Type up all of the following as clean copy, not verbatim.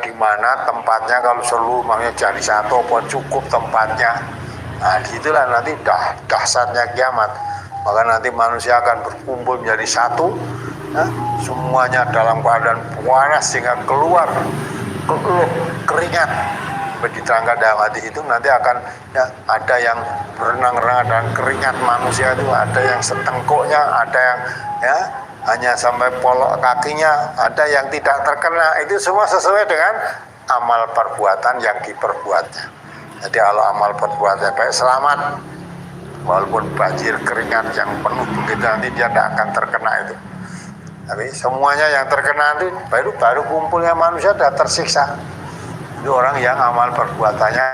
di mana tempatnya, kalau seluruhnya jadi satu apa cukup tempatnya. Nah disitulah nanti dahsyatnya kiamat. Maka nanti manusia akan berkumpul menjadi satu, ya, semuanya dalam keadaan panas sehingga keluar keringat. Diterangkan dalam hadis itu nanti akan, ya, ada yang berenang-renang dan keringat manusia itu, ada yang setengkuknya, ada yang, ya, hanya sampai polok kakinya, ada yang tidak terkena. Itu semua sesuai dengan amal perbuatan yang diperbuatnya. Jadi kalau amal perbuatannya baik, selamat. Walaupun banjir keringat yang penuh begitu, nanti dia tidak akan terkena itu. Tapi semuanya yang terkena itu baru kumpulnya manusia sudah tersiksa. Itu orang yang amal perbuatannya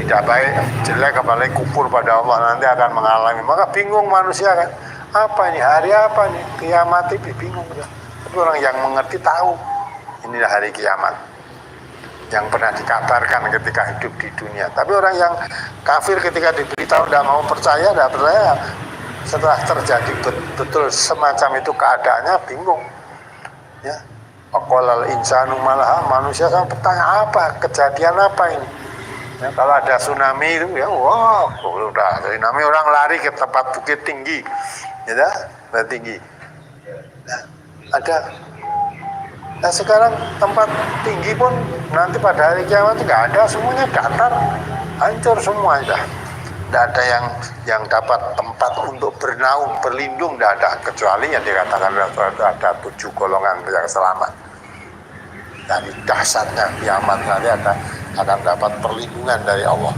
tidak baik, jelek, apalagi kufur pada Allah, nanti akan mengalami. Maka bingung manusia kan, apa ini, hari apa nih, kiamat itu bingung. Tapi orang yang mengerti tahu inilah hari kiamat yang pernah dikabarkan ketika hidup di dunia. Tapi orang yang kafir ketika diberitahu tidak mau percaya, setelah terjadi betul semacam itu keadaannya bingung, ya. Qolal insanu malaha, manusia kan bertanya apa, kejadian apa ini? Ya, kalau ada tsunami itu, ya wah, udah tsunami orang lari ke tempat bukit tinggi, ya, tinggi. Nah, ada. Nah sekarang tempat tinggi pun nanti pada hari kiamat nggak ada, semuanya datar, hancur semua dah. Tidak ada yang dapat tempat untuk bernaung, berlindung, tidak ada, kecuali yang dikatakan ada 7 golongan yang selamat. Dari dahsyatnya kiamat nanti akan dapat perlindungan dari Allah.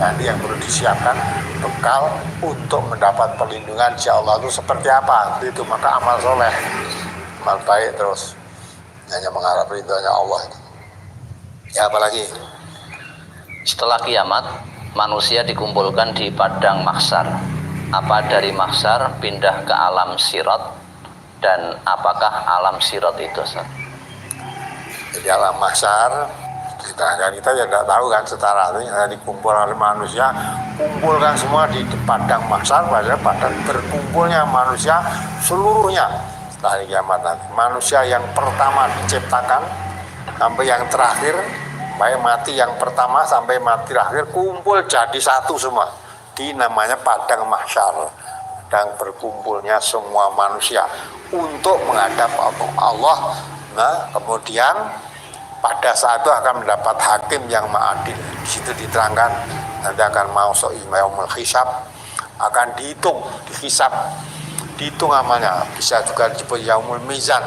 Nanti yang perlu disiapkan bekal untuk mendapat perlindungan insya Allah itu seperti apa? Itu maka amal soleh, amal baik, terus hanya mengharap ridhonya Allah. Ya apalagi? Setelah kiamat, manusia dikumpulkan di padang mahsyar. Apa dari mahsyar pindah ke alam sirat, dan apakah alam sirat itu? Jadi alam mahsyar kita ya tidak tahu kan, setara itu yang dikumpul oleh manusia, kumpulkan semua di padang mahsyar, pada berkumpulnya manusia seluruhnya setelah kiamat nanti. Manusia yang pertama diciptakan sampai yang terakhir, baik mati yang pertama sampai mati terakhir, kumpul jadi satu semua di namanya padang mahsyar, dan berkumpulnya semua manusia untuk menghadap Allah. Nah kemudian pada saat itu akan mendapat hakim yang ma'adil. Di situ diterangkan nanti akan masuk yaumul hisab, akan dihitung, dihisab, dihitung amalnya. Bisa juga disebut yaumul mizan,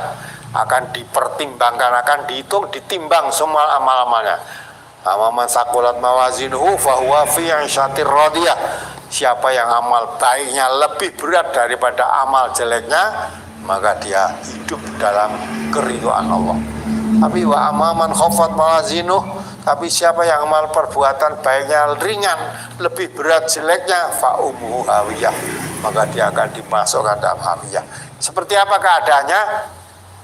akan dipertimbangkan, akan dihitung, ditimbang semua amal-amalnya. Amaman saqulat mawazinuhu fahuwa fi 'ishatir radiyah. Siapa yang amal baiknya lebih berat daripada amal jeleknya, maka dia hidup dalam keridhaan Allah. Tapi wa amaman khafat mawazinuh, tapi siapa yang amal perbuatan baiknya ringan, lebih berat jeleknya, fa ummuhu hawiyah, maka dia akan dimasukkan dalam hawiyah. Seperti apa keadaannya?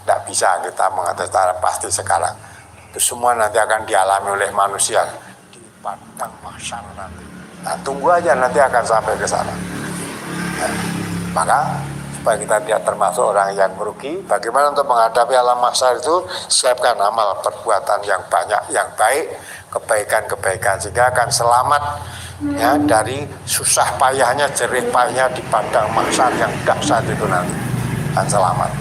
Tidak bisa kita mengatakan secara pasti sekarang. Itu semua nanti akan dialami oleh manusia di padang mahsyar nanti. Nah, tunggu aja nanti akan sampai ke sana. Nah, maka supaya kita tidak termasuk orang yang merugi, bagaimana untuk menghadapi alam mahsyar itu? Siapkan amal perbuatan yang banyak, yang baik, kebaikan-kebaikan, sehingga akan selamat, ya, dari susah payahnya, jerih payahnya di padang mahsyar yang dahsyat itu nanti akan selamat.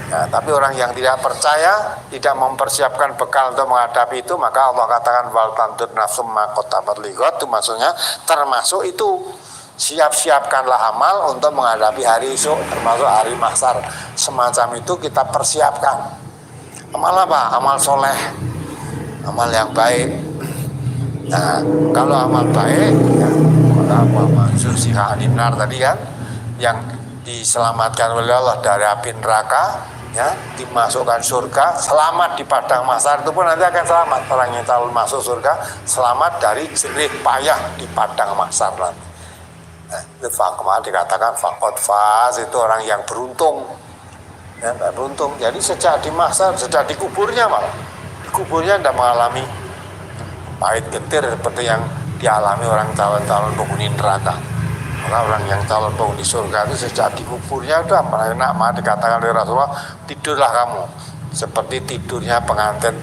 Nah, tapi orang yang tidak percaya, tidak mempersiapkan bekal untuk menghadapi itu, maka Allah katakan wal tandur nafsum ma qaddamat lighad, itu maksudnya termasuk itu. Siap-siapkanlah amal untuk menghadapi hari esok, termasuk hari mahsyar. Semacam itu kita persiapkan. Amal apa? Amal soleh, amal yang baik. Nah, kalau amal baik, ya, maka Mansur Siha Animnar tadi kan, yang diselamatkan oleh Allah dari api neraka, ya, dimasukkan surga, selamat di padang mahsyar, itu pun nanti akan selamat. Orang yang calon masuk surga selamat dari jerih payah di padang mahsyar nanti. Nah, itu kemarin dikatakan fakot faz, itu orang yang beruntung, ya, beruntung. Jadi sejak di mahsyar, sejak di kuburnya malah, di kuburnya tidak mengalami pahit getir seperti yang dialami orang calon-calon penghuni neraka. Maka orang yang calon penghuni surga itu sejak di kuburnya udah enak, mah dikatakan oleh Rasulullah, tidurlah kamu seperti tidurnya pengantin